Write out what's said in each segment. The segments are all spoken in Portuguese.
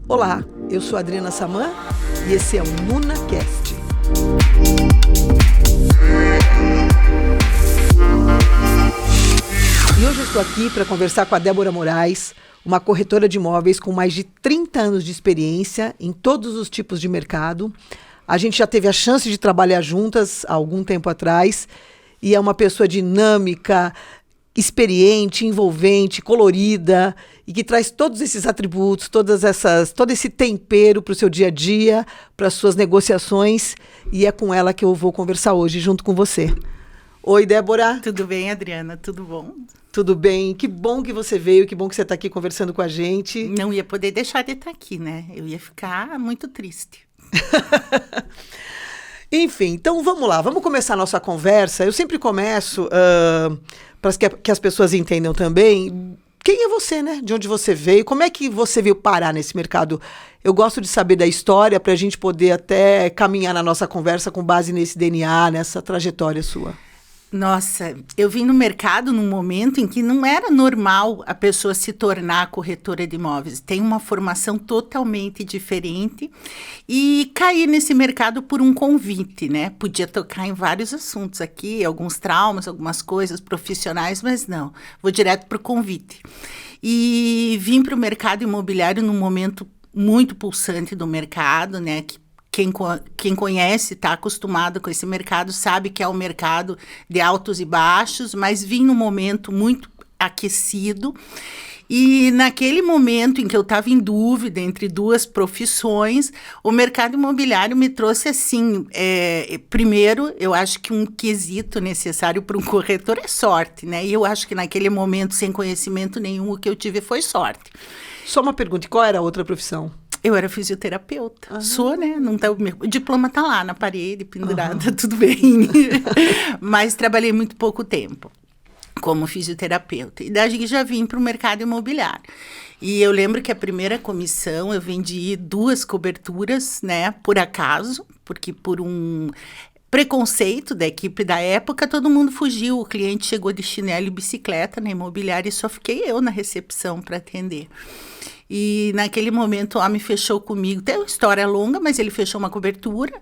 Olá, eu sou a Adriana Saman e esse é o NunaCast. E hoje eu estou aqui para conversar com a Débora Moraes, uma corretora de imóveis com mais de 30 anos de experiência em todos os tipos de mercado. A gente já teve a chance de trabalhar juntas há algum tempo atrás e é uma pessoa dinâmica, experiente, envolvente, colorida e que traz todos esses atributos, todo esse tempero para o seu dia a dia, para as suas negociações, e é com ela que eu vou conversar hoje junto com você. Oi, Débora. Tudo bem, Adriana? Tudo bom? Tudo bem. Que bom que você veio, que bom que você está aqui conversando com a gente. Não ia poder deixar de estar aqui, né? Eu ia ficar muito triste. Enfim, então vamos lá, vamos começar a nossa conversa. Eu sempre começo, para que as pessoas entendam também, quem é você, né? De onde você veio, como é que você veio parar nesse mercado? Eu gosto de saber da história para a gente poder até caminhar na nossa conversa com base nesse DNA, nessa trajetória sua. Nossa, eu vim no mercado num momento em que não era normal a pessoa se tornar corretora de imóveis. Tem uma formação totalmente diferente e caí nesse mercado por um convite, né? Podia tocar em vários assuntos aqui, alguns traumas, algumas coisas profissionais, mas não, vou direto para o convite. E vim para o mercado imobiliário num momento muito pulsante do mercado, né? Quem conhece, está acostumado com esse mercado, sabe que é um mercado de altos e baixos, mas vim num momento muito aquecido. E naquele momento em que eu estava em dúvida entre duas profissões, o mercado imobiliário me trouxe assim, primeiro, eu acho que um quesito necessário para um corretor é sorte, né? E eu acho que naquele momento, sem conhecimento nenhum, o que eu tive foi sorte. Só uma pergunta, qual era a outra profissão? Eu era fisioterapeuta. Sou, né? Não tá, o diploma tá lá na parede, pendurada, tudo bem. Mas trabalhei muito pouco tempo como fisioterapeuta. E daí já vim para o mercado imobiliário. E eu lembro que a primeira comissão eu vendi 2 coberturas, né? Por acaso, porque por um preconceito da equipe da época, todo mundo fugiu. O cliente chegou de chinelo e bicicleta na imobiliária e só fiquei eu na recepção para atender. E naquele momento o homem fechou comigo, tem uma história longa, mas ele fechou uma cobertura,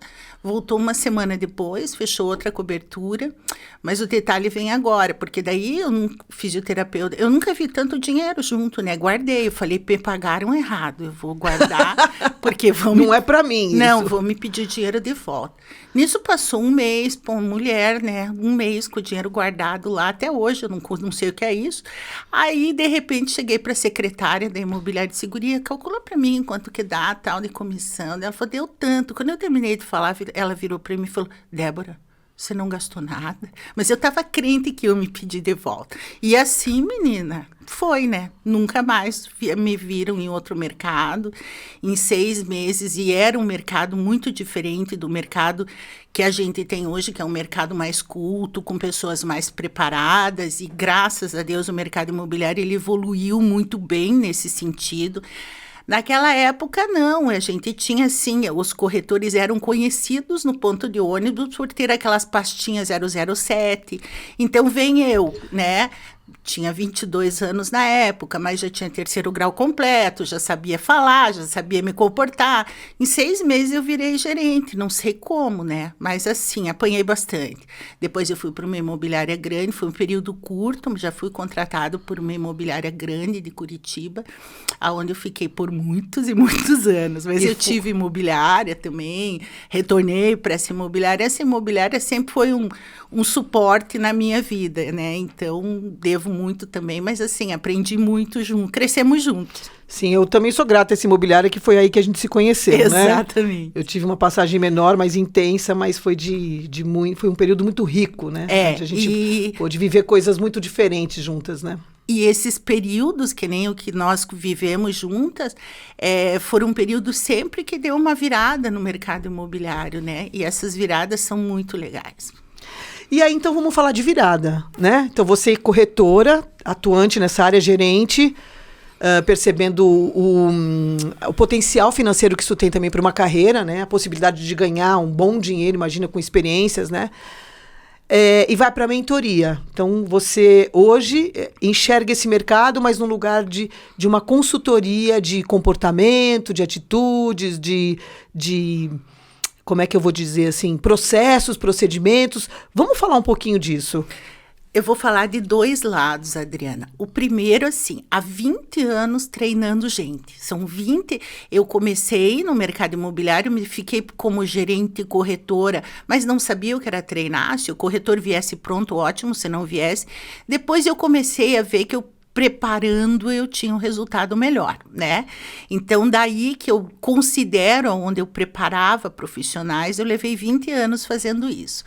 voltou uma semana depois, fechou outra cobertura, mas o detalhe vem agora, porque daí fisioterapeuta, eu nunca vi tanto dinheiro junto, né? Guardei, eu falei, pagaram errado, eu vou guardar, porque vão Não é para mim Não, isso. vão me pedir dinheiro de volta. Nisso passou um mês, mulher, né? Um mês com o dinheiro guardado lá, até hoje, eu não sei o que é isso. Aí, de repente, cheguei para a secretária da imobiliária de segurança, calcula para mim quanto que dá, tal, de comissão. Ela falou, deu tanto. Quando eu terminei de falar, ela virou para mim e falou, Débora, você não gastou nada? Mas eu estava crente que eu me pedi de volta. E assim, menina, foi, né? Nunca mais me viram em outro mercado, em 6 meses. E era um mercado muito diferente do mercado que a gente tem hoje, que é um mercado mais culto, com pessoas mais preparadas. E graças a Deus o mercado imobiliário ele evoluiu muito bem nesse sentido. Naquela época, não, a gente tinha, assim, os corretores eram conhecidos no ponto de ônibus por ter aquelas pastinhas 007, então vem eu, né, tinha 22 anos na época, mas já tinha 3º grau completo, já sabia falar, já sabia me comportar. Em 6 meses eu virei gerente, não sei como, né? Mas assim, apanhei bastante. Depois eu fui para uma imobiliária grande, foi um período curto, já fui contratado por uma imobiliária grande de Curitiba, onde eu fiquei por muitos e muitos anos. Mas eu tive imobiliária também, retornei para essa imobiliária. Essa imobiliária sempre foi um suporte na minha vida, né? Então, devo muito também, mas assim, aprendi muito junto, crescemos juntos. Sim, eu também sou grata a essa imobiliária, que foi aí que a gente se conheceu, Exatamente. Né? Eu tive uma passagem menor, mais intensa, mas foi foi um período muito rico, né? Onde a gente pôde viver coisas muito diferentes juntas, né? E esses períodos, que nem o que nós vivemos juntas, foram períodos sempre que deu uma virada no mercado imobiliário, né? E essas viradas são muito legais. E aí, então, vamos falar de virada, né? Então, você corretora, atuante nessa área, gerente, percebendo o potencial financeiro que isso tem também para uma carreira, né? A possibilidade de ganhar um bom dinheiro, imagina, com experiências, né? e vai para a mentoria. Então, você hoje enxerga esse mercado, mas no lugar de uma consultoria de comportamento, de atitudes, de como é que eu vou dizer assim, processos, procedimentos. Vamos falar um pouquinho disso. Eu vou falar de 2 lados, Adriana. O primeiro, assim, há 20 anos treinando gente. São 20... Eu comecei no mercado imobiliário, me fiquei como gerente corretora, mas não sabia o que era treinar. Se o corretor viesse pronto, ótimo. Se não viesse... Depois eu comecei a ver que eu preparando, eu tinha um resultado melhor, né? Então, daí que eu considero onde eu preparava profissionais, eu levei 20 anos fazendo isso.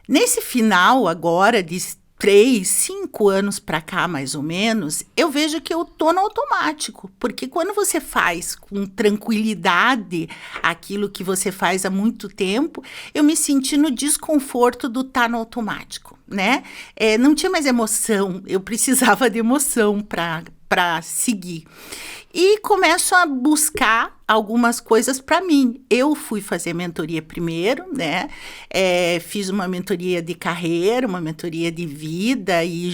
Nesse final agora de 3, 5 anos para cá, mais ou menos, eu vejo que eu tô no automático, porque quando você faz com tranquilidade aquilo que você faz há muito tempo, eu me senti no desconforto do estar no automático, né? Não tinha mais emoção, eu precisava de emoção para seguir. E começo a buscar algumas coisas para mim. Eu fui fazer mentoria primeiro, né? Fiz uma mentoria de carreira, uma mentoria de vida e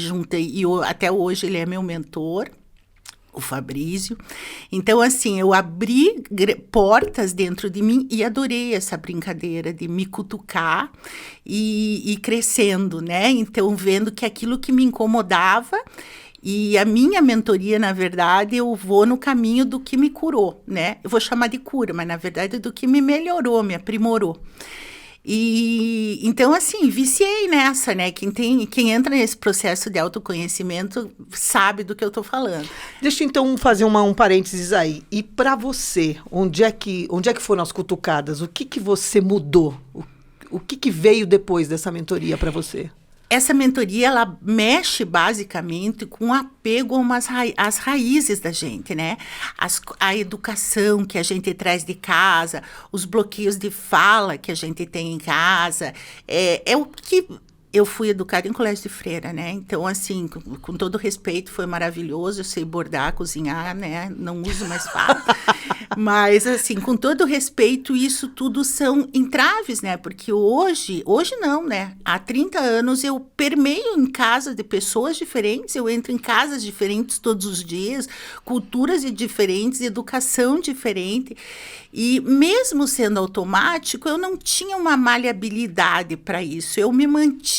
até hoje ele é meu mentor, o Fabrício. Então, assim, eu abri portas dentro de mim e adorei essa brincadeira de me cutucar e crescendo, né? Então, vendo que aquilo que me incomodava. E a minha mentoria, na verdade, eu vou no caminho do que me curou, né? Eu vou chamar de cura, mas na verdade é do que me melhorou, me aprimorou. E então, assim, viciei nessa, né? Quem entra nesse processo de autoconhecimento sabe do que eu tô falando. Deixa eu então fazer um parênteses aí. E para você, onde é que foram as cutucadas? O que você mudou? O que veio depois dessa mentoria para você? Essa mentoria, ela mexe basicamente com o apego às raízes da gente, né? A educação que a gente traz de casa, os bloqueios de fala que a gente tem em casa. É o que... Eu fui educada em colégio de freira, né? Então, assim, com todo respeito, foi maravilhoso. Eu sei bordar, cozinhar, né? Não uso mais fato. Mas, assim, com todo respeito, isso tudo são entraves, né? Porque hoje não, né? Há 30 anos eu permeio em casa de pessoas diferentes, eu entro em casas diferentes todos os dias, culturas diferentes, educação diferente. E mesmo sendo automático, eu não tinha uma maleabilidade para isso. Eu me mantinha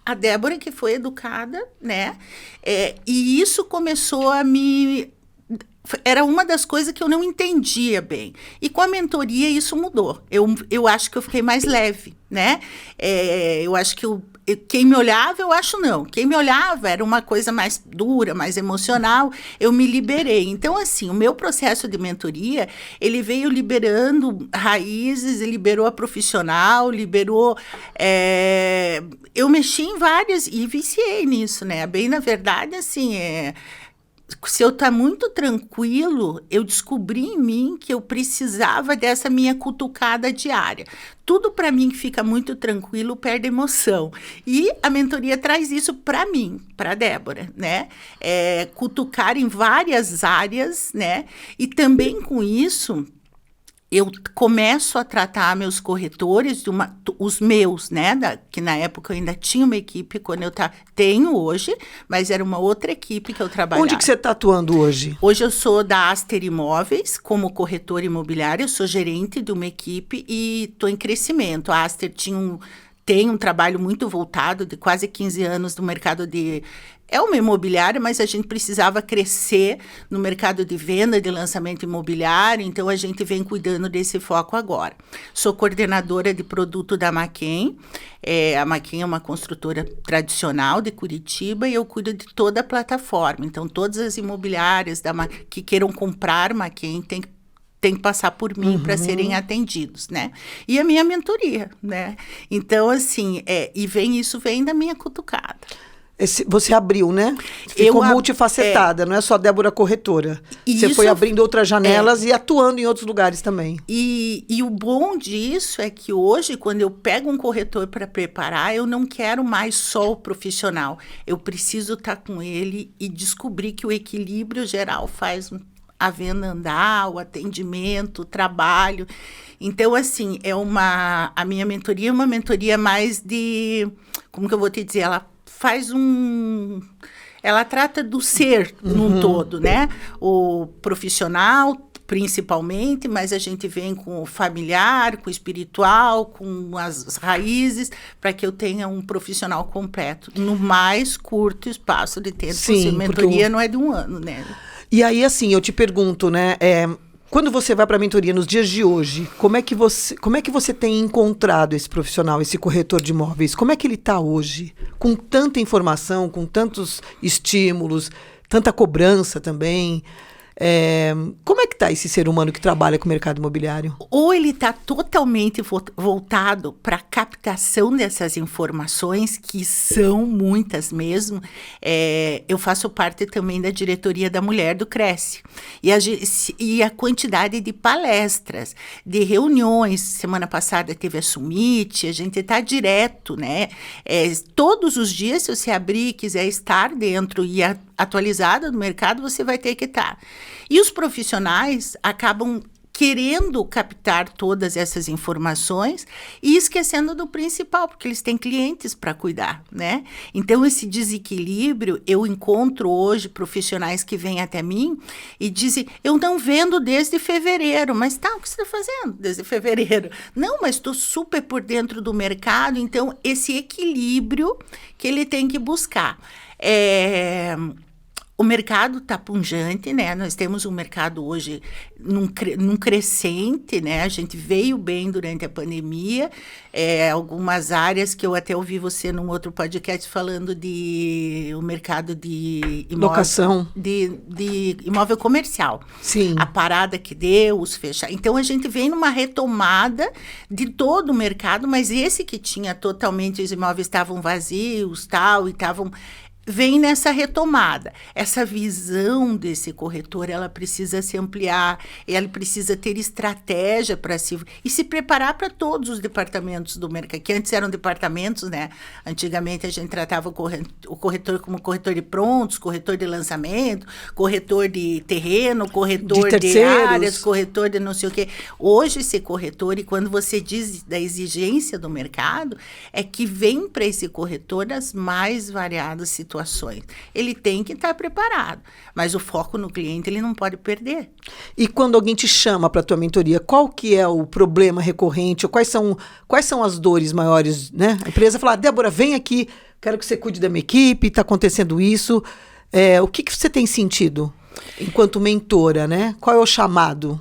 a Débora, que foi educada, né? E isso começou a me... Era uma das coisas que eu não entendia bem. E com a mentoria isso mudou. Eu acho que eu fiquei mais leve, né? Eu acho que quem me olhava, eu acho não. Quem me olhava era uma coisa mais dura, mais emocional. Eu me liberei. Então, assim, o meu processo de mentoria, ele veio liberando raízes, liberou a profissional, liberou... eu mexi em várias e viciei nisso, né? Bem, na verdade, assim, se eu estar muito tranquilo, eu descobri em mim que eu precisava dessa minha cutucada diária. Tudo para mim que fica muito tranquilo perde emoção. E a mentoria traz isso para mim, para a Débora, né? Cutucar em várias áreas, né? E também com isso... eu começo a tratar meus corretores, os meus, né? Que na época eu ainda tinha uma equipe, quando tenho hoje, mas era uma outra equipe que eu trabalhava. Onde que você está atuando hoje? Hoje eu sou da Aster Imóveis, como corretora imobiliária, eu sou gerente de uma equipe e estou em crescimento. A Aster tem um trabalho muito voltado, de quase 15 anos no mercado de... É uma imobiliária, mas a gente precisava crescer no mercado de venda, de lançamento imobiliário, então a gente vem cuidando desse foco agora. Sou coordenadora de produto da Maquem. A Maquem é uma construtora tradicional de Curitiba e eu cuido de toda a plataforma. Então, todas as imobiliárias que queiram comprar Maquem tem que passar por mim para serem atendidos, né? E a minha mentoria, né? Então, assim, isso vem da minha cutucada. Você abriu, né? Ficou multifacetada, não é só Débora corretora. Você foi abrindo outras janelas e atuando em outros lugares também. E o bom disso é que hoje, quando eu pego um corretor para preparar, eu não quero mais só o profissional. Eu preciso estar com ele e descobrir que o equilíbrio geral faz a venda andar, o atendimento, o trabalho. Então, assim, a minha mentoria é uma mentoria mais de, como que eu vou te dizer, ela trata do ser num todo, né? O profissional, principalmente, mas a gente vem com o familiar, com o espiritual, com as raízes, para que eu tenha um profissional completo, no mais curto espaço de tempo. Sim, a mentoria não é de um ano, né? E aí, assim, eu te pergunto, né? Quando você vai para a mentoria nos dias de hoje, como é que você tem encontrado esse profissional, esse corretor de imóveis? Como é que ele está hoje? Com tanta informação, com tantos estímulos, tanta cobrança também. Como é que está esse ser humano que trabalha com o mercado imobiliário? Ou ele está totalmente voltado para a captação dessas informações, que são muitas mesmo. Eu faço parte também da diretoria da Mulher do Cresce. E a quantidade de palestras, de reuniões. Semana passada teve a Summit, a gente está direto, né? Todos os dias, se você abrir e quiser estar dentro e atualizada no mercado, você vai ter que estar. E os profissionais acabam querendo captar todas essas informações e esquecendo do principal, porque eles têm clientes para cuidar, né? Então, esse desequilíbrio, eu encontro hoje profissionais que vêm até mim e dizem, eu não vendo desde fevereiro, mas o que você está fazendo desde fevereiro? Não, mas estou super por dentro do mercado, então, esse equilíbrio que ele tem que buscar. O mercado está pujante, né? Nós temos um mercado hoje num crescente, né? A gente veio bem durante a pandemia. Algumas áreas que eu até ouvi você num outro podcast falando o mercado de imóvel, locação, de imóvel comercial. Sim. A parada que deu, os fechados. Então, a gente vem numa retomada de todo o mercado, mas esse que tinha totalmente, os imóveis estavam vazios, tal, e estavam... Vem nessa retomada. Essa visão desse corretor, ela precisa se ampliar, ela precisa ter estratégia para se preparar para todos os departamentos do mercado, que antes eram departamentos, né? Antigamente a gente tratava o corretor como corretor de prontos, corretor de lançamento, corretor de terreno, corretor de áreas, corretor de não sei o quê. Hoje esse corretor, e quando você diz da exigência do mercado, é que vem para esse corretor das mais variadas situações. Ele tem que estar preparado, mas o foco no cliente ele não pode perder. E quando alguém te chama para a tua mentoria, qual que é o problema recorrente? Ou quais são as dores maiores, né? A empresa fala, Débora, vem aqui, quero que você cuide da minha equipe, está acontecendo isso. O que você tem sentido enquanto mentora, né? Qual é o chamado?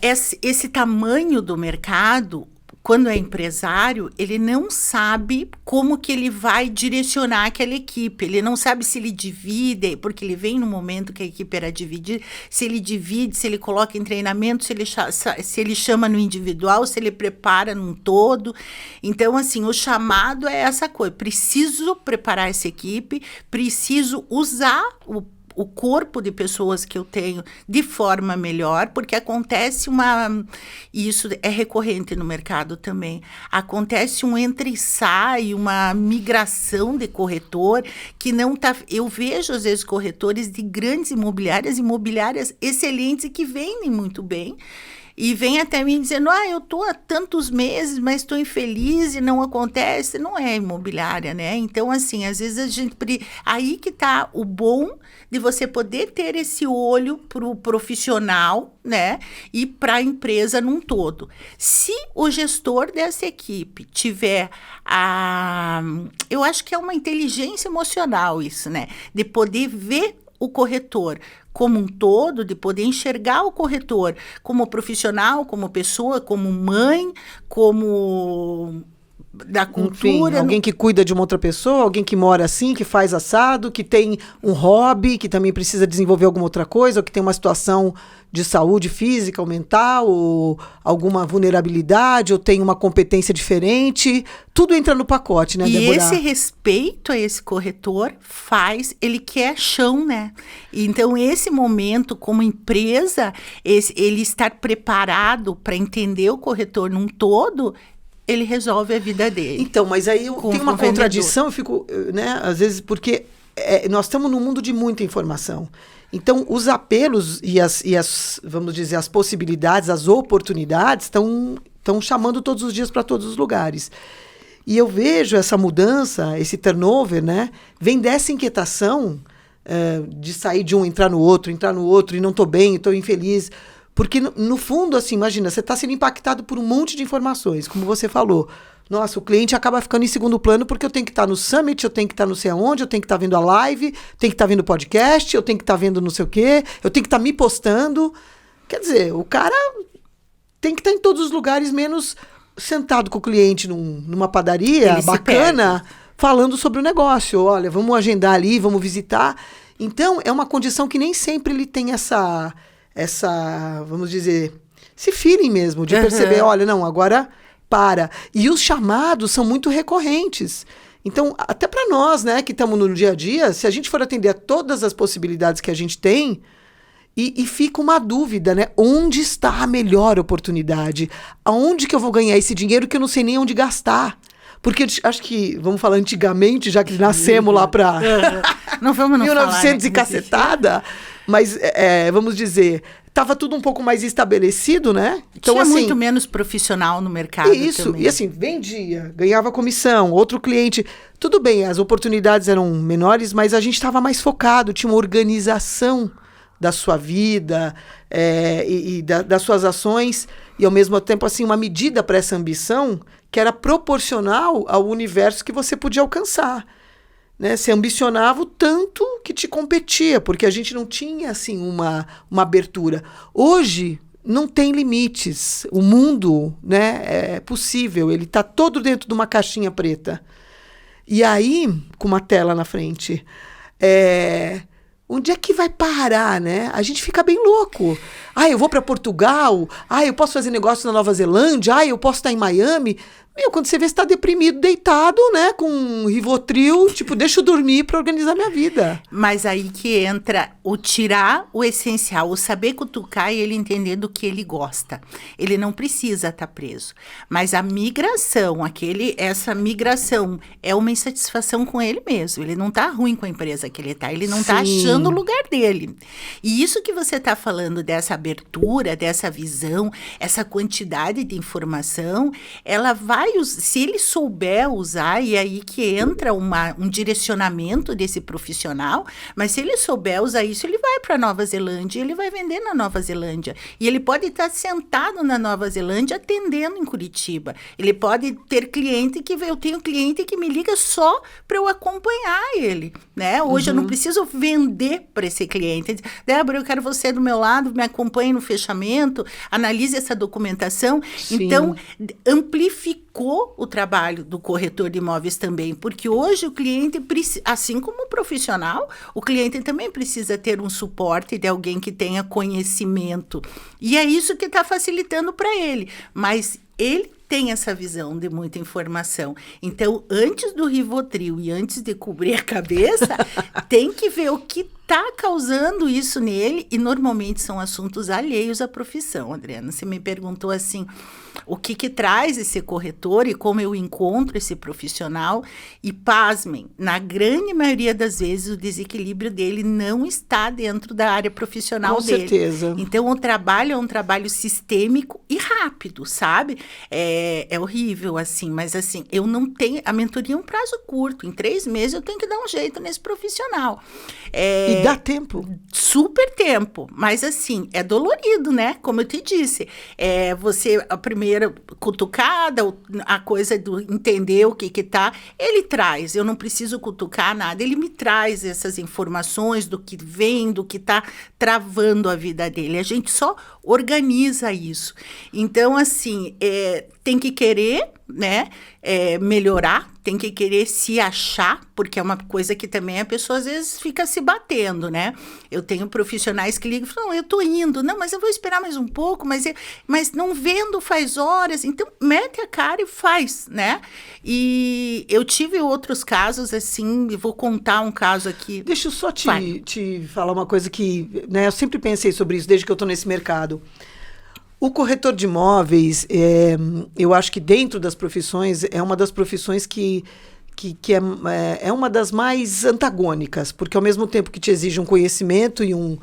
Esse tamanho do mercado, quando é empresário, ele não sabe como que ele vai direcionar aquela equipe. Ele não sabe se ele divide, porque ele vem no momento que a equipe era dividida, se ele divide, se ele coloca em treinamento, se ele chama no individual, se ele prepara num todo. Então, assim, o chamado é essa coisa. Preciso preparar essa equipe, preciso usar o corpo de pessoas que eu tenho de forma melhor, porque acontece e isso é recorrente no mercado também, acontece um entra e sai, uma migração de corretor que não tá... Eu vejo, às vezes, corretores de grandes imobiliárias excelentes e que vendem muito bem, e vem até mim dizendo, eu estou há tantos meses, mas estou infeliz e não acontece. Não é imobiliária, né? Então, assim, às vezes a gente... Aí que está o bom de você poder ter esse olho para o profissional, né? E para a empresa num todo. Se o gestor dessa equipe tiver eu acho que é uma inteligência emocional isso, né? De poder ver o corretor como um todo, de poder enxergar o corretor como profissional, como pessoa, como mãe, como da cultura. Enfim, alguém que cuida de uma outra pessoa, alguém que mora assim, que faz assado, que tem um hobby, que também precisa desenvolver alguma outra coisa, ou que tem uma situação de saúde física ou mental, ou alguma vulnerabilidade, ou tem uma competência diferente. Tudo entra no pacote, né, Débora? E esse respeito a esse corretor ele quer chão, né? Então, esse momento, como empresa, ele estar preparado para entender o corretor num todo, ele resolve a vida dele. Então, mas aí tem uma contradição, eu fico, né, às vezes, porque nós estamos num mundo de muita informação. Então, os apelos e vamos dizer, as possibilidades, as oportunidades estão chamando todos os dias para todos os lugares. E eu vejo essa mudança, esse turnover, né? Vem dessa inquietação de sair de um, entrar no outro, e não estou bem, estou infeliz. Porque, no fundo, assim, imagina, você está sendo impactado por um monte de informações, como você falou. Nossa, o cliente acaba ficando em segundo plano porque eu tenho que estar no Summit, eu tenho que estar não sei aonde, eu tenho que estar vendo a live, tenho que estar vendo o podcast, eu tenho que estar vendo não sei o quê, eu tenho que estar me postando. Quer dizer, o cara tem que estar em todos os lugares, menos sentado com o cliente numa padaria bacana, falando sobre o negócio. Olha, vamos agendar ali, vamos visitar. Então, é uma condição que nem sempre ele tem essa vamos dizer, esse feeling mesmo, de perceber, olha, não, agora para. E os chamados são muito recorrentes. Então, até para nós, né, que estamos no dia a dia, se a gente for atender a todas as possibilidades que a gente tem, e fica uma dúvida, né? Onde está a melhor oportunidade? Aonde que eu vou ganhar esse dinheiro que eu não sei nem onde gastar? Porque acho que, vamos falar antigamente, já que nascemos lá para não vamos 1900 falar, né? E cacetada, mas vamos dizer, estava tudo um pouco mais estabelecido, né? Então, tinha muito menos profissional no mercado. Isso, também. E assim, vendia, ganhava comissão, outro cliente. Tudo bem, as oportunidades eram menores, mas a gente estava mais focado, tinha uma organização da sua vida das suas ações e, ao mesmo tempo, assim, uma medida para essa ambição que era proporcional ao universo que você podia alcançar. Né? Você ambicionava o tanto que te competia, porque a gente não tinha assim, uma abertura. Hoje, não tem limites. O mundo, né, é possível, ele está todo dentro de uma caixinha preta. E aí, com uma tela na frente, onde é que vai parar, né? A gente fica bem louco. Eu vou para Portugal. Eu posso fazer negócio na Nova Zelândia. Eu posso estar em Miami. Quando você vê, você está deprimido, deitado, né? Com um Rivotril, tipo, deixa eu dormir para organizar minha vida. Mas aí que entra o tirar o essencial, o saber cutucar e ele entender do que ele gosta. Ele não precisa estar preso. Mas a migração, essa migração é uma insatisfação com ele mesmo. Ele não está ruim com a empresa que ele está. Ele não está achando o lugar dele. E isso que você está falando dessa abertura, dessa visão, essa quantidade de informação, ela vai, se ele souber usar, e aí que entra um direcionamento desse profissional, mas se ele souber usar isso, ele vai para a Nova Zelândia, ele vai vender na Nova Zelândia. E ele pode estar sentado na Nova Zelândia atendendo em Curitiba. Ele pode ter cliente eu tenho cliente que me liga só para eu acompanhar ele, né? Hoje eu não preciso vender para esse cliente. Débora, eu quero você do meu lado, me acompanhe no fechamento, analise essa documentação. Sim. Então, amplificou o trabalho do corretor de imóveis também, porque hoje o cliente, assim como o profissional, o cliente também precisa ter um suporte de alguém que tenha conhecimento. E é isso que está facilitando para ele. Mas ele tem essa visão de muita informação. Então, antes do Rivotril e antes de cobrir a cabeça, tem que ver o que está causando isso nele, e normalmente são assuntos alheios à profissão, Adriana. Você me perguntou assim, o que traz esse corretor e como eu encontro esse profissional, e pasmem, na grande maioria das vezes o desequilíbrio dele não está dentro da área profissional dele. Com certeza. Então, o trabalho é um trabalho sistêmico e rápido, sabe? É horrível, assim, mas assim, eu não tenho, a mentoria é um prazo curto, em 3 meses eu tenho que dar um jeito nesse profissional. E dá tempo. Super tempo, mas assim, é dolorido, né? Como eu te disse, a primeira cutucada, a coisa do entender o que tá, ele traz, eu não preciso cutucar nada, ele me traz essas informações do que vem, do que tá travando a vida dele, a gente só organiza isso. Então, assim, tem que querer, né, melhorar, tem que querer se achar, porque é uma coisa que também a pessoa às vezes fica se batendo, né? Eu tenho profissionais que ligam e falam, não, eu tô indo, não, mas eu vou esperar mais um pouco, mas não vendo faz horas, então mete a cara e faz, né? E eu tive outros casos assim, eu vou contar um caso aqui. Deixa eu só te falar uma coisa que, né, eu sempre pensei sobre isso desde que eu tô nesse mercado. O corretor de imóveis, eu acho que dentro das profissões, é uma das profissões que é uma das mais antagônicas, porque ao mesmo tempo que te exige um conhecimento e um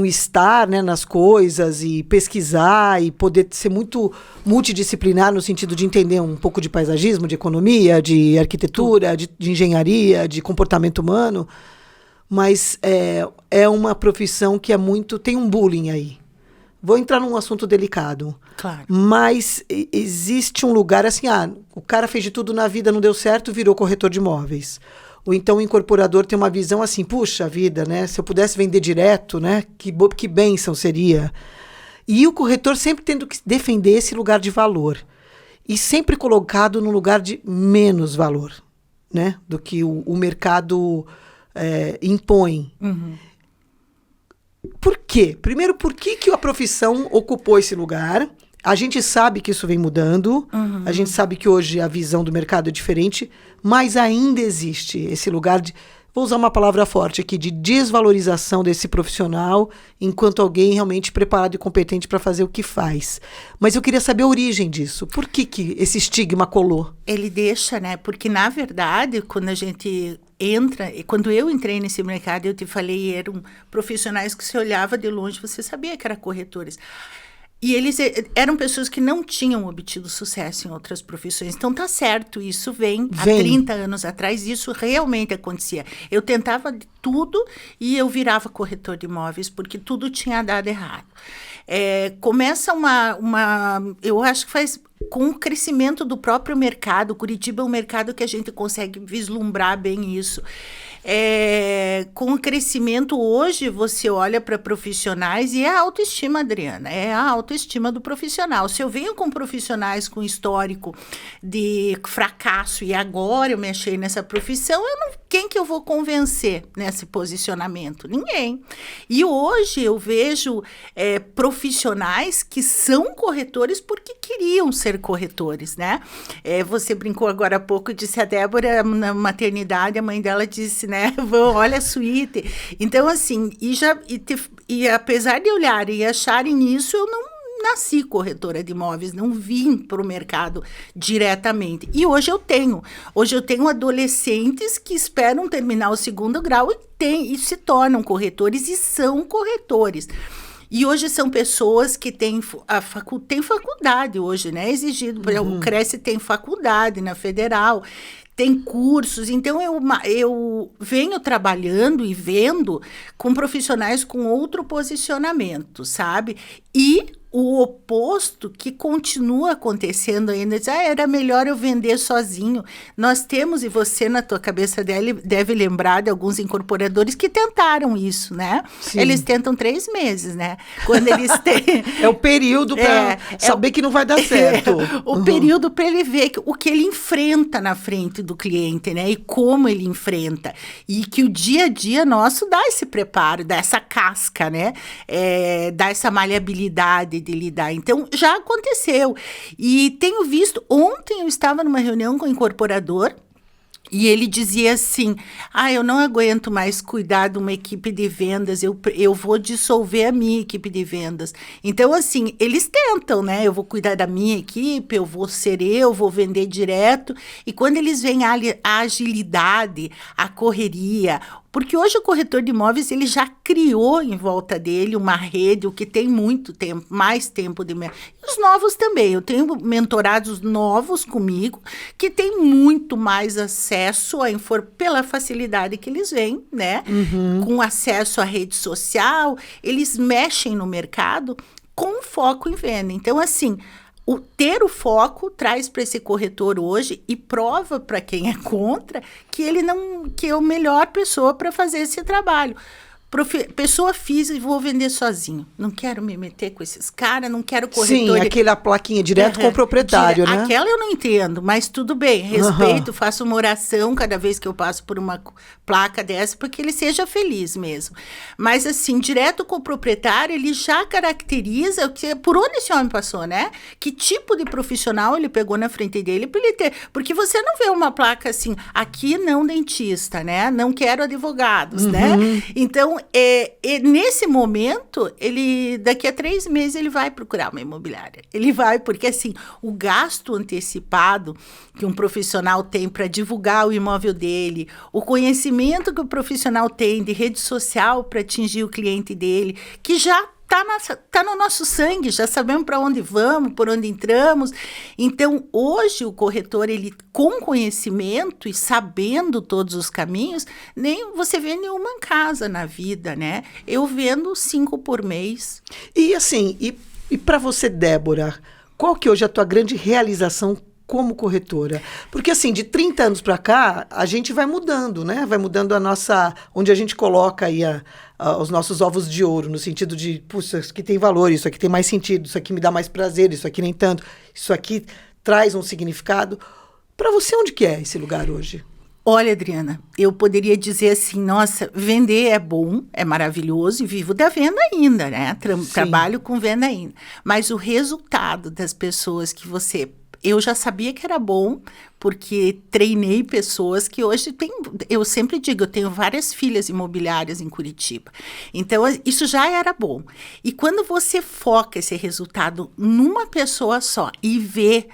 estar, né, nas coisas, e pesquisar, e poder ser muito multidisciplinar no sentido de entender um pouco de paisagismo, de economia, de arquitetura, de engenharia, de comportamento humano, mas é uma profissão que tem um bullying aí. Vou entrar num assunto delicado. Claro. Mas existe um lugar assim, o cara fez de tudo na vida, não deu certo, virou corretor de imóveis. Ou então o incorporador tem uma visão assim, puxa vida, né? Se eu pudesse vender direto, né? Que bênção seria. E o corretor sempre tendo que defender esse lugar de valor. E sempre colocado num lugar de menos valor, né? Do que o mercado impõe. Uhum. Por quê? Primeiro, por que a profissão ocupou esse lugar? A gente sabe que isso vem mudando, a gente sabe que hoje a visão do mercado é diferente, mas ainda existe esse lugar de, vou usar uma palavra forte aqui, de desvalorização desse profissional enquanto alguém realmente preparado e competente para fazer o que faz. Mas eu queria saber a origem disso. Por que esse estigma colou? Ele deixa, né? Porque, na verdade, quando a gente quando eu entrei nesse mercado, eu te falei, eram profissionais que se olhava de longe, você sabia que eram corretores. E eles eram pessoas que não tinham obtido sucesso em outras profissões. Então, tá certo, isso vem. Há 30 anos atrás, isso realmente acontecia. Eu tentava de tudo e eu virava corretor de imóveis, porque tudo tinha dado errado. Começa eu acho que faz com o crescimento do próprio mercado. Curitiba é um mercado que a gente consegue vislumbrar bem isso. Com o crescimento, hoje você olha para profissionais e é a autoestima, Adriana, é a autoestima do profissional. Se eu venho com profissionais com histórico de fracasso e agora eu me achei nessa profissão, quem que eu vou convencer nesse posicionamento? Ninguém. E hoje eu vejo profissionais que são corretores porque queriam ser corretores, né? Você brincou agora há pouco, disse a Débora, na maternidade, a mãe dela disse, né? Olha a suíte. Então, assim, e apesar de olharem e acharem isso, eu não nasci corretora de imóveis, não vim para o mercado diretamente. E hoje eu tenho adolescentes que esperam terminar o 2º grau e se tornam corretores e são corretores. E hoje são pessoas que têm faculdade hoje, né? Exigido. O Cresce tem faculdade na Federal, tem cursos. Então, eu venho trabalhando e vendo com profissionais com outro posicionamento, sabe? E o oposto que continua acontecendo ainda, era melhor eu vender sozinho. Nós temos, e você na tua cabeça deve lembrar de alguns incorporadores que tentaram isso, né? Sim. Eles tentam 3 meses, né? Quando eles têm... É o período para saber que não vai dar certo. O período para ele ver o que ele enfrenta na frente do cliente, né? E como ele enfrenta. E que o dia a dia nosso dá esse preparo, dá essa casca, né? Dá essa maleabilidade de lidar. Então, já aconteceu. E tenho visto, ontem eu estava numa reunião com o incorporador e ele dizia assim, eu não aguento mais cuidar de uma equipe de vendas, eu vou dissolver a minha equipe de vendas. Então, assim, eles tentam, né? Eu vou cuidar da minha equipe, eu vou vender direto. E quando eles veem a agilidade, a correria, porque hoje o corretor de imóveis, ele já criou em volta dele uma rede, o que tem muito tempo, mais tempo de mercado. E os novos também. Eu tenho mentorados novos comigo, que têm muito mais acesso pela facilidade que eles veem, né? Com acesso à rede social, eles mexem no mercado com foco em venda. Então, assim, ter o foco traz para esse corretor hoje e prova para quem é contra que que é a melhor pessoa para fazer esse trabalho. Pessoa física, vou vender sozinho. Não quero me meter com esses caras, não quero corretor. Sim, aquela plaquinha direto com o proprietário, né? Aquela eu não entendo, mas tudo bem, respeito, faço uma oração cada vez que eu passo por uma placa dessa, porque ele seja feliz mesmo. Mas assim, direto com o proprietário, ele já caracteriza por onde esse homem passou, né? Que tipo de profissional ele pegou na frente dele para ele ter. Porque você não vê uma placa assim, aqui não dentista, né? Não quero advogados, né? Então, nesse momento, daqui a 3 meses, ele vai procurar uma imobiliária. Ele vai, porque assim, o gasto antecipado que um profissional tem para divulgar o imóvel dele, o conhecimento que o profissional tem de rede social para atingir o cliente dele, que já tá no nosso sangue, já sabemos para onde vamos, por onde entramos. Então, hoje, o corretor, ele com conhecimento e sabendo todos os caminhos, nem você vê nenhuma casa na vida, né? Eu vendo 5 por mês. E assim, e para você, Débora, qual que hoje é a tua grande realização como corretora? Porque assim, de 30 anos para cá, a gente vai mudando, né? Vai mudando a nossa, onde a gente coloca aí os nossos ovos de ouro, no sentido de, puxa, isso aqui tem valor, isso aqui tem mais sentido, isso aqui me dá mais prazer, isso aqui nem tanto, isso aqui traz um significado. Para você, onde que é esse lugar hoje? Olha, Adriana, eu poderia dizer assim, nossa, vender é bom, é maravilhoso e vivo da venda ainda, né? Trabalho com venda ainda. Mas o resultado das pessoas que eu já sabia que era bom, porque treinei pessoas que hoje eu sempre digo, eu tenho várias filhas imobiliárias em Curitiba. Então, isso já era bom. E quando você foca esse resultado numa pessoa só e vê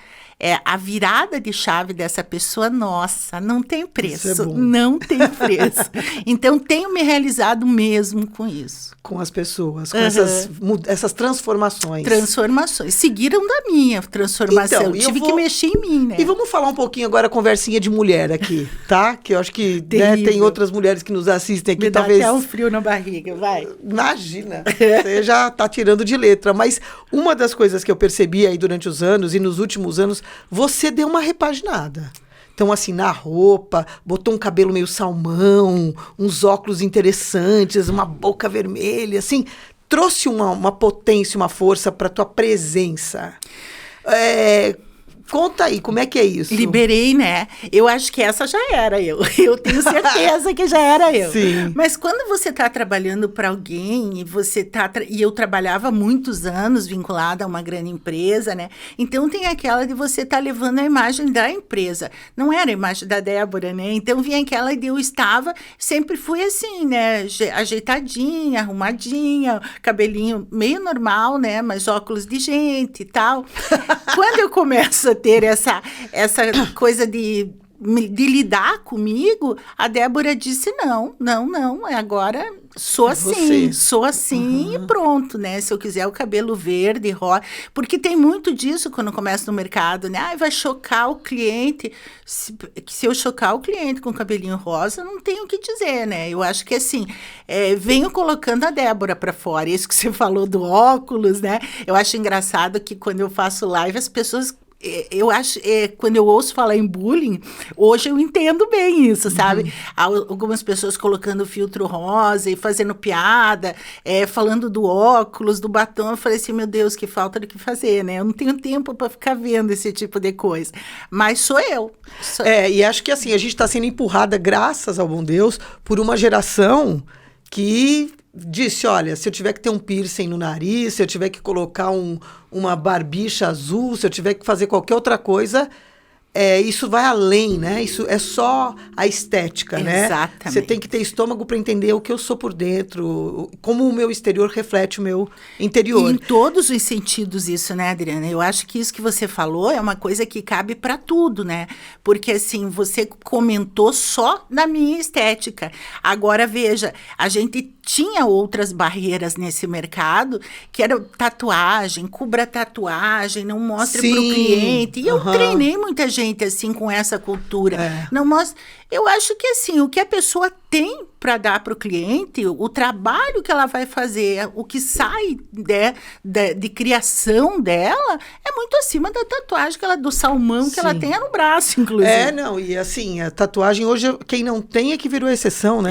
a virada de chave dessa pessoa, nossa, não tem preço. Isso é bom. Não tem preço. Então, tenho me realizado mesmo com isso. Com as pessoas, com essas transformações. Transformações. Seguiram da minha transformação. Então, tive que mexer em mim, né? E vamos falar um pouquinho agora, conversinha de mulher aqui, tá? Que eu acho que tem outras mulheres que nos assistem aqui, Me talvez... dá até um frio na barriga, vai. Imagina, você já tá tirando de letra. Mas uma das coisas que eu percebi aí durante os anos e nos últimos anos, você deu uma repaginada. Então, assim, na roupa, botou um cabelo meio salmão, uns óculos interessantes, uma boca vermelha, assim, trouxe uma potência, uma força para tua presença. Conta aí, como é que é isso? Liberei, né? Eu acho que essa já era eu. Eu tenho certeza que já era eu. Sim. Mas quando você está trabalhando para alguém e eu trabalhava muitos anos vinculada a uma grande empresa, né? Então tem aquela de você estar levando a imagem da empresa. Não era a imagem da Débora, né? Então vinha aquela de eu sempre fui assim, né? Ajeitadinha, arrumadinha, cabelinho meio normal, né? Mas óculos de gente e tal. Quando eu começo a ter essa coisa de lidar comigo, a Débora disse, não, agora sou assim e pronto, né? Se eu quiser o cabelo verde, rosa, porque tem muito disso quando começa no mercado, né? Vai chocar o cliente, se eu chocar o cliente com o cabelinho rosa, não tenho o que dizer, né? Eu acho que assim, venho colocando a Débora para fora, isso que você falou do óculos, né? Eu acho engraçado que quando eu faço live, as pessoas... Eu acho, quando eu ouço falar em bullying, hoje eu entendo bem isso, sabe? Algumas pessoas colocando filtro rosa e fazendo piada, falando do óculos, do batom. Eu falei assim, meu Deus, que falta do que fazer, né? Eu não tenho tempo para ficar vendo esse tipo de coisa. Mas sou eu. E acho que assim, a gente está sendo empurrada, graças ao bom Deus, por uma geração que... disse, olha, se eu tiver que ter um piercing no nariz, se eu tiver que colocar uma barbicha azul, se eu tiver que fazer qualquer outra coisa, isso vai além, né? Isso é só a estética, né? Exatamente. Você tem que ter estômago para entender o que eu sou por dentro, como o meu exterior reflete o meu interior. E em todos os sentidos isso, né, Adriana? Eu acho que isso que você falou é uma coisa que cabe para tudo, né? Porque, assim, você comentou só na minha estética. Agora, veja, a gente tinha outras barreiras nesse mercado, que era tatuagem, cubra tatuagem, não mostre para o cliente. E eu treinei muita gente, assim, com essa cultura. Não mostra... Eu acho que, assim, o que a pessoa tem para dar para o cliente, o trabalho que ela vai fazer, o que sai de criação dela, é muito acima da tatuagem do salmão que ela tenha no braço, inclusive. E assim, a tatuagem hoje, quem não tem é que virou exceção, né?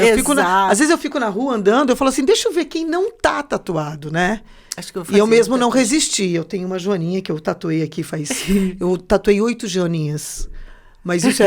Às vezes eu fico na rua andando, eu falo assim, deixa eu ver quem não tá tatuado, né? Acho que e eu mesmo não resisti. Eu tenho uma joaninha que eu tatuei aqui eu tatuei 8 joaninhas. Mas isso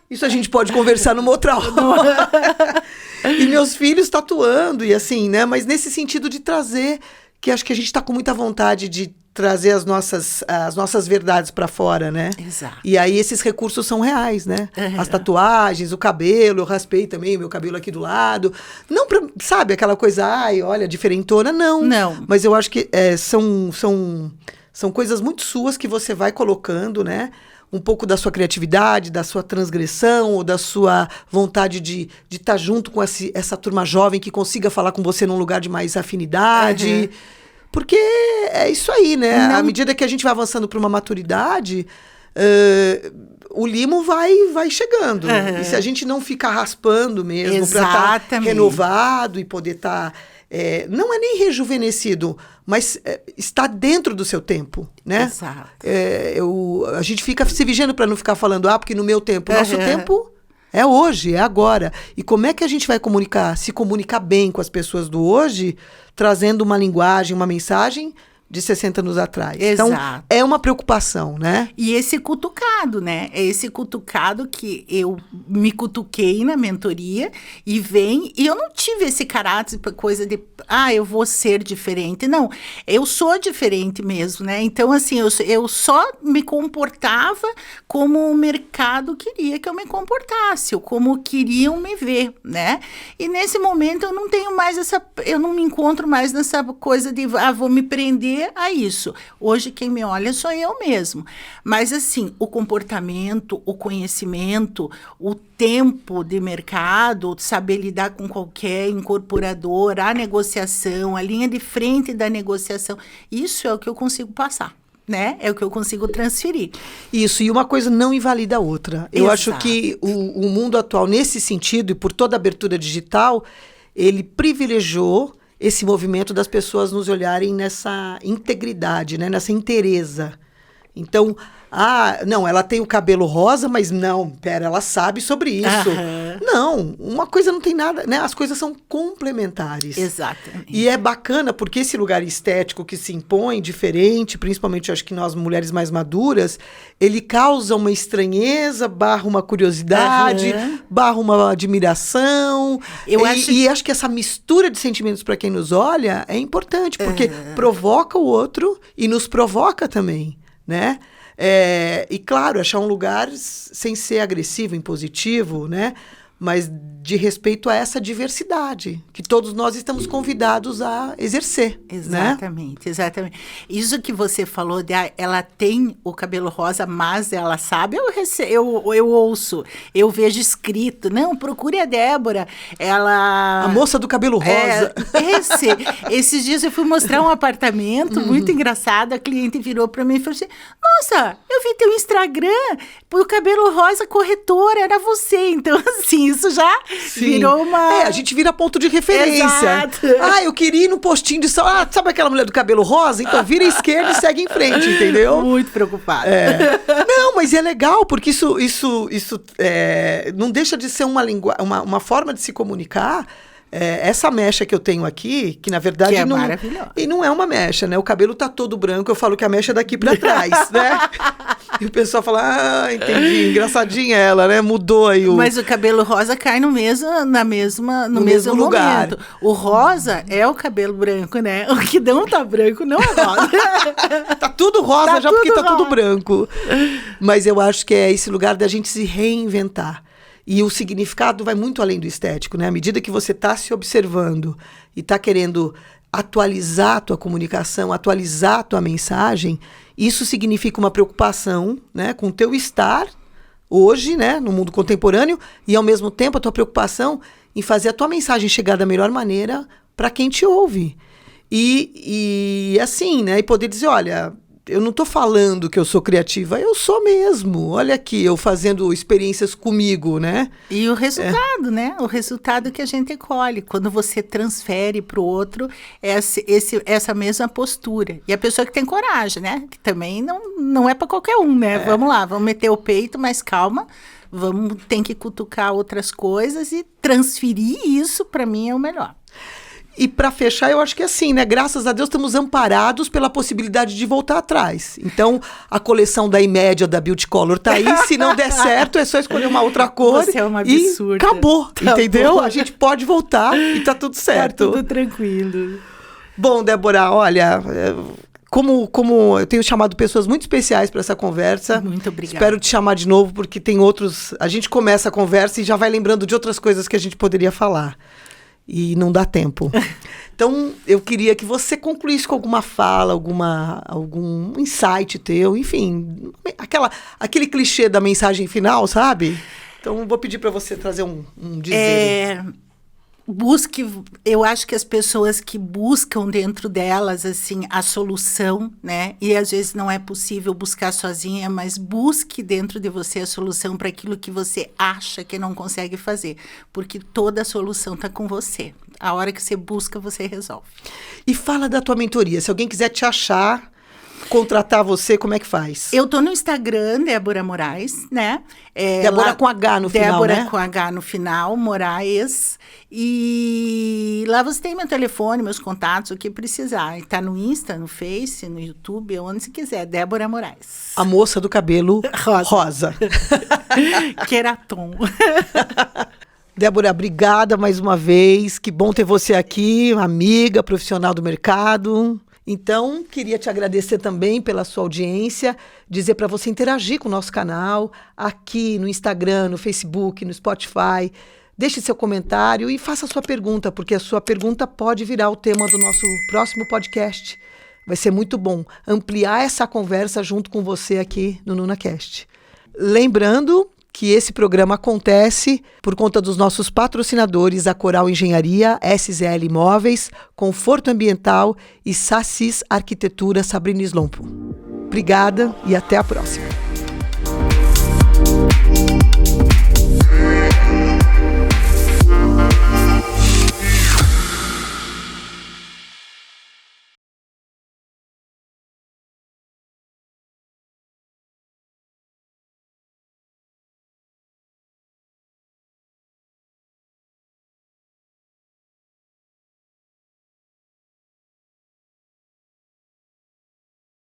isso a gente pode conversar numa outra hora. E meus filhos tatuando, e assim, né? Mas nesse sentido de trazer, que acho que a gente está com muita vontade de trazer as nossas verdades para fora, né? Exato. E aí esses recursos são reais, né? As tatuagens, o cabelo, eu raspei também meu cabelo aqui do lado. Não pra, sabe, aquela coisa, ai, olha, diferentona, não. Não. Mas eu acho que são coisas muito suas que você vai colocando, né? Um pouco da sua criatividade, da sua transgressão, ou da sua vontade de estar junto com essa turma jovem que consiga falar com você num lugar de mais afinidade. Porque é isso aí, né? À medida que a gente vai avançando para uma maturidade, o limo vai chegando. E se a gente não ficar raspando mesmo para estar renovado e poder estar... não é nem rejuvenescido, mas está dentro do seu tempo, né? Exato. A gente fica se vigiando para não ficar falando, porque no meu tempo. Nosso tempo é hoje, é agora. E como é que a gente vai se comunicar bem com as pessoas do hoje, trazendo uma linguagem, uma mensagem de 60 anos atrás? Exato. Então, é uma preocupação, né? E esse cutucado, né? É esse cutucado que eu me cutuquei na mentoria e eu não tive esse caráter, coisa de, eu vou ser diferente. Não, eu sou diferente mesmo, né? Então, assim, eu só me comportava como o mercado queria que eu me comportasse, ou como queriam me ver, né? E nesse momento eu não tenho mais eu não me encontro mais nessa coisa de, vou me prender a isso. Hoje quem me olha sou eu mesmo. Mas assim, o comportamento, o conhecimento, o tempo de mercado, saber lidar com qualquer incorporador, a negociação, a linha de frente da negociação, isso é o que eu consigo passar. Né? É o que eu consigo transferir. Isso, e uma coisa não invalida a outra. Eu acho que o mundo atual, nesse sentido, e por toda a abertura digital, ele privilegiou esse movimento das pessoas nos olharem nessa integridade, né? Nessa inteireza. Então, não, ela tem o cabelo rosa, mas não, ela sabe sobre isso. Não, uma coisa não tem nada, né? As coisas são complementares. Exatamente. E é bacana porque esse lugar estético que se impõe, diferente, principalmente acho que nós mulheres mais maduras, ele causa uma estranheza, barra uma curiosidade, barra uma admiração. E acho que essa mistura de sentimentos para quem nos olha é importante, porque provoca o outro e nos provoca também, né? E claro, achar um lugar sem ser agressivo, impositivo, né? Mas de respeito a essa diversidade que todos nós estamos convidados a exercer. Exatamente, né? Exatamente. Isso que você falou, ela tem o cabelo rosa, mas ela sabe, eu ouço, eu vejo escrito, não, procure a Débora, a moça do cabelo rosa. Esses dias eu fui mostrar um apartamento muito engraçado, a cliente virou para mim e falou assim, nossa, eu vi teu Instagram, o cabelo rosa corretora, era você, então assim, isso já virou uma... a gente vira ponto de referência. Exato. Eu queria ir no postinho de sol. Sabe aquela mulher do cabelo rosa? Então vira à esquerda e segue em frente, entendeu? Muito preocupada. Não, mas é legal, porque isso não deixa de ser uma forma de se comunicar. Essa mecha que eu tenho aqui, que na verdade que é maravilhosa. E não é uma mecha, né? O cabelo tá todo branco, eu falo que a mecha é daqui pra trás, né? E o pessoal fala, entendi, engraçadinha ela, né? Mudou aí Mas o cabelo rosa cai no mesmo lugar. Momento. O rosa é o cabelo branco, né? O que não tá branco não é rosa. Tá tudo rosa tá já porque tá tudo branco. Mas eu acho que é esse lugar da gente se reinventar. E o significado vai muito além do estético, né? À medida que você está se observando e está querendo atualizar a tua comunicação, atualizar a tua mensagem, isso significa uma preocupação, né, com o teu estar hoje, né, no mundo contemporâneo, e ao mesmo tempo a tua preocupação em fazer a tua mensagem chegar da melhor maneira para quem te ouve. E assim, né, e poder dizer, olha... Eu não estou falando que eu sou criativa, eu sou mesmo. Olha aqui, eu fazendo experiências comigo, né? E o resultado, né? O resultado que a gente colhe. Quando você transfere para o outro essa mesma postura. E a pessoa que tem coragem, né? Que também não é para qualquer um, né? Vamos lá, vamos meter o peito, mas calma. Tem que cutucar outras coisas e transferir isso, para mim, é o melhor. E para fechar, eu acho que é assim, né? Graças a Deus estamos amparados pela possibilidade de voltar atrás. Então, a coleção da Imédia da Beauty Color tá aí. Se não der certo, é só escolher uma outra cor. Você é uma absurda. E acabou, entendeu? A gente pode voltar e tá tudo certo. Tá tudo tranquilo. Bom, Débora, olha... como eu tenho chamado pessoas muito especiais para essa conversa. Muito obrigada. Espero te chamar de novo, porque tem outros... A gente começa a conversa e já vai lembrando de outras coisas que a gente poderia falar. E não dá tempo. Então, eu queria que você concluísse com alguma fala, algum insight teu, enfim, aquele clichê da mensagem final, sabe? Então, vou pedir para você trazer um dizer. Eu acho que as pessoas que buscam dentro delas, assim, a solução, né? E às vezes não é possível buscar sozinha, mas busque dentro de você a solução para aquilo que você acha que não consegue fazer. Porque toda a solução está com você. A hora que você busca, você resolve. E fala da tua mentoria. Se alguém quiser te achar, contratar você, como é que faz? Eu tô no Instagram, Débora Moraes, né? Débora com H no final, Débora né? com H no final, Moraes. E lá você tem meu telefone, meus contatos, o que precisar. Tá no Insta, no Face, no YouTube, onde você quiser. Débora Moraes. A moça do cabelo rosa. Queraton. Débora, obrigada mais uma vez. Que bom ter você aqui, amiga, profissional do mercado. Então, queria te agradecer também pela sua audiência, dizer para você interagir com o nosso canal, aqui no Instagram, no Facebook, no Spotify. Deixe seu comentário e faça a sua pergunta, porque a sua pergunta pode virar o tema do nosso próximo podcast. Vai ser muito bom ampliar essa conversa junto com você aqui no NunaCast. Lembrando que esse programa acontece por conta dos nossos patrocinadores, a Coral Engenharia, SZL Imóveis, Conforto Ambiental e Sassis Arquitetura Sabrina Slompo. Obrigada e até a próxima.